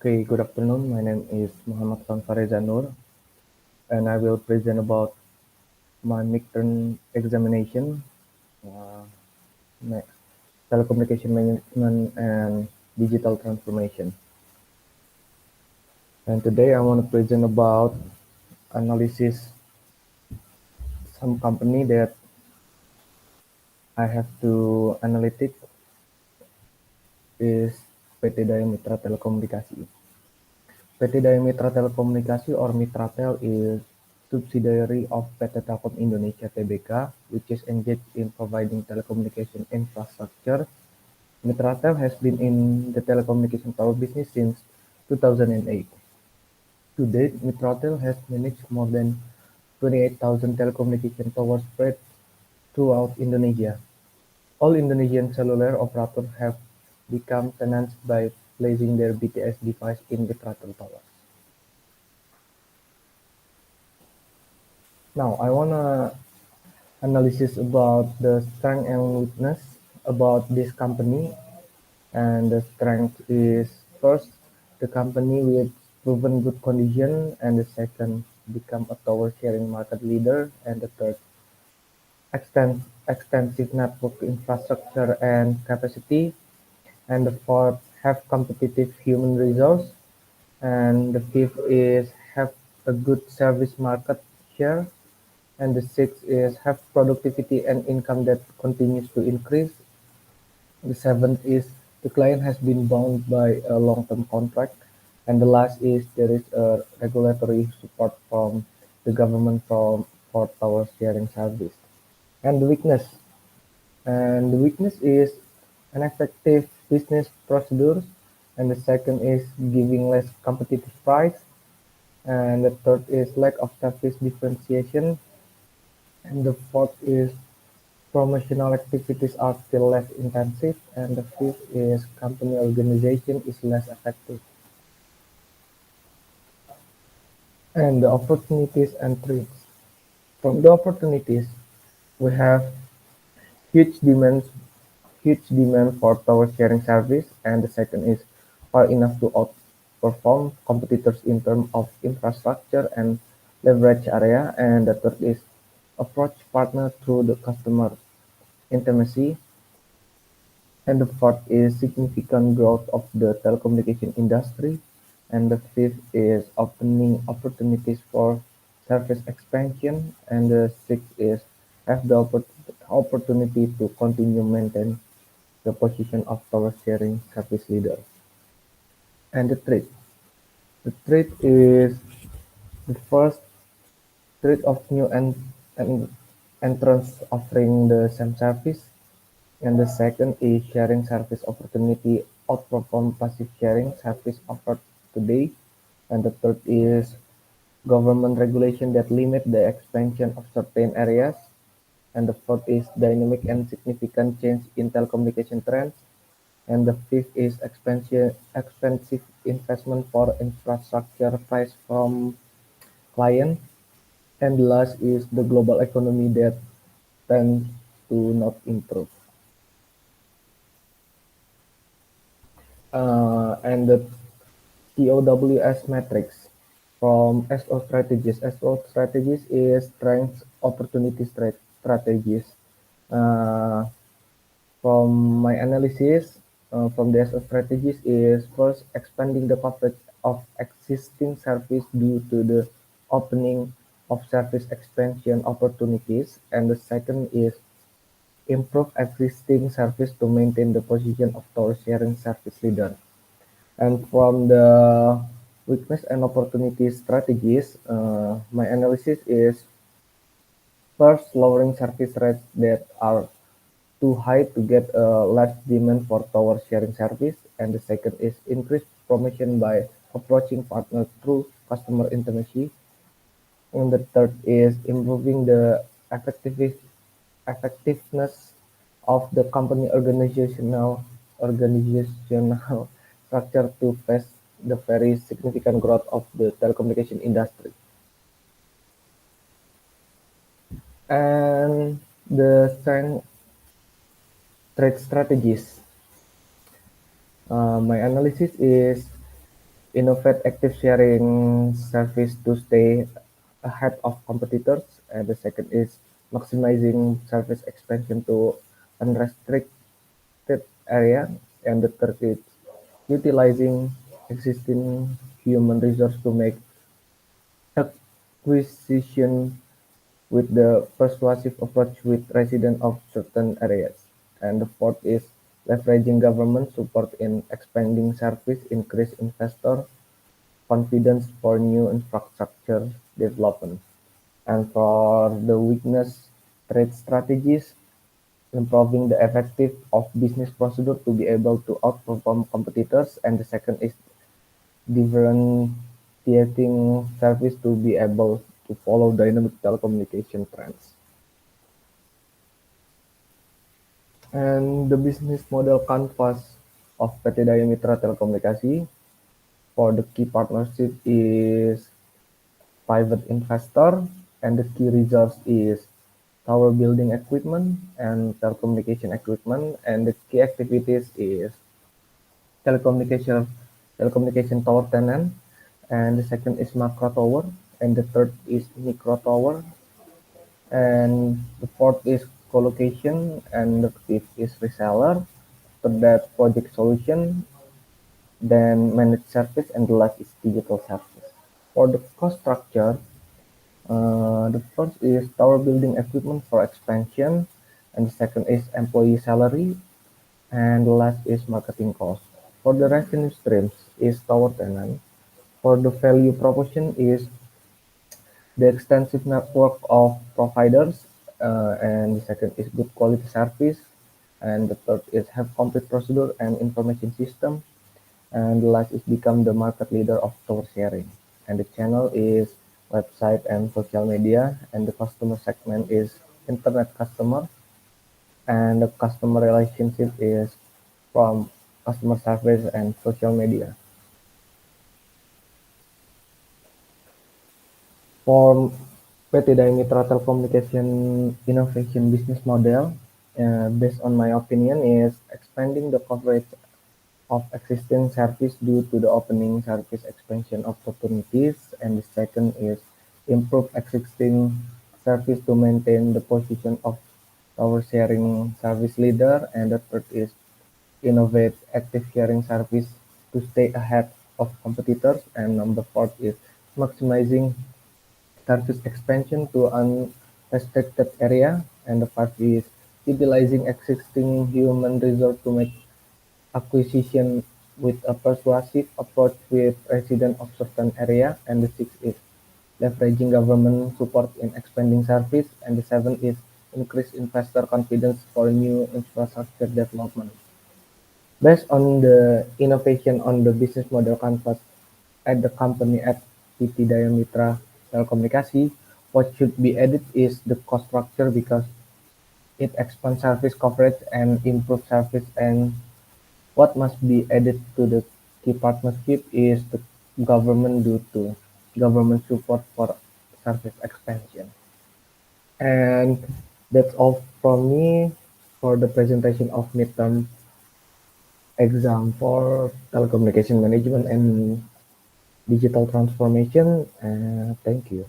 Okay, good afternoon. My name is Muhammad Sanfareza Nur, and I will present about my midterm examination, uh, ma- telecommunication management and digital transformation. And today I want to present about analysis some company that I have to analytic is PT Daya Mitra Telekomunikasi. PT Daya Mitra Telekomunikasi or Mitratel is subsidiary of PT Telkom Indonesia Tbk, which is engaged in providing telecommunication infrastructure. Mitratel has been in the telecommunication tower business since 2008. To date, Mitratel has managed more than 28,000 telecommunication towers spread throughout Indonesia. All Indonesian cellular operators have become tenants by placing their BTS device in Mitratel towers. Now, I wanna analysis about the strength and weakness about this company. And the strength is first, the company with proven good condition, and the second, become a tower sharing market leader, and the third, extensive network infrastructure and capacity, and the fourth, have competitive human resource, and the fifth is have a good service market share, and the sixth is have productivity and income that continues to increase. The seventh is the client has been bound by a long-term contract. And the last is there is a regulatory support from the government for tower sharing service. And the weakness. And the weakness is ineffective business procedures. And the second is giving less competitive price. And the third is lack of service differentiation. And the fourth is promotional activities are still less intensive, and the fifth is company organization is less effective. And the opportunities and threats. From the opportunities, we have huge demand, huge demand for tower sharing service, and the second is far enough to outperform competitors in terms of infrastructure and leverage area, and the third is approach partner through the customer intimacy. And the fourth is significant growth of the telecommunication industry. And the fifth is opening opportunities for service expansion. And the sixth is have the opportunity to continue maintain the position of tower sharing service leader. And the threat. The threat is the first threat of new and entrants offering the same service. And the second is sharing service opportunity outperform passive sharing service offered today. And the third is government regulation that limit the expansion of certain areas. And the fourth is dynamic and significant change in telecommunication trends. And the fifth is expensive investment for infrastructure price from client. And the last is the global economy that tends to not improve. And the TOWS matrix from SO strategies. SO strategies is strengths opportunity strategies. Uh, from my analysis from the SO strategies is first expanding the coverage of existing service due to the opening of service expansion opportunities, and the second is improve existing service to maintain the position of tower sharing service leader. And from the weakness and opportunity strategies, my analysis is first lowering service rates that are too high to get a large demand for tower sharing service, and the second is increased promotion by approaching partners through customer intimacy, and the third is improving the effectiveness of the company organizational structure to face the very significant growth of the telecommunication industry. And the strength trade strategies. My analysis is innovate active sharing service to stay ahead of competitors. And the second is maximizing service expansion to unrestricted area. And the third is utilizing existing human resource to make acquisition with the persuasive approach with residents of certain areas. And the fourth is leveraging government support in expanding service, increase investor confidence for new infrastructure development. And for the weakness trade strategies, improving the effective of business procedure to be able to outperform competitors. And the second is differentiating service to be able to follow dynamic telecommunication trends. And the business model canvas of PT Daya Mitra Telekomunikasi for the key partnership is private investor, and the key resource is tower building equipment and telecommunication equipment, and the key activities is telecommunication telecommunication tower tenant, and the second is macro tower, and the third is micro tower, and the fourth is colocation, and the fifth is reseller. After that, project solution, then managed service, and the last is digital service. For the cost structure, the first is tower building equipment for expansion, and the second is employee salary, and the last is marketing cost. For the revenue streams is tower tenant. For the value proposition is the extensive network of providers, and the second is good quality service, and the third is have complete procedure and information system, and the last is become the market leader of tower sharing. And the channel is website and social media, and the customer segment is internet customer, and the customer relationship is from customer service and social media. For PT Daya Mitra Telecommunication innovation business model, based on my opinion, is expanding the coverage of existing service due to the opening service expansion opportunities, and the second is improve existing service to maintain the position of tower sharing service leader, and the third is innovate active sharing service to stay ahead of competitors, and number four is maximizing service expansion to unrestricted area, and the fifth is utilizing existing human resource to make acquisition with a persuasive approach with residents of certain area, and the sixth is leveraging government support in expanding service, and the seventh is increase investor confidence for new infrastructure development. Based on the innovation on the business model canvas at the company at PT Daya Mitra Telekomunikasi, what should be added is the cost structure because it expands service coverage and improves service, and what must be added to the key partnership is the government due to government support for service expansion. And that's all from me for the presentation of midterm exam for telecommunication management and digital transformation. Thank you.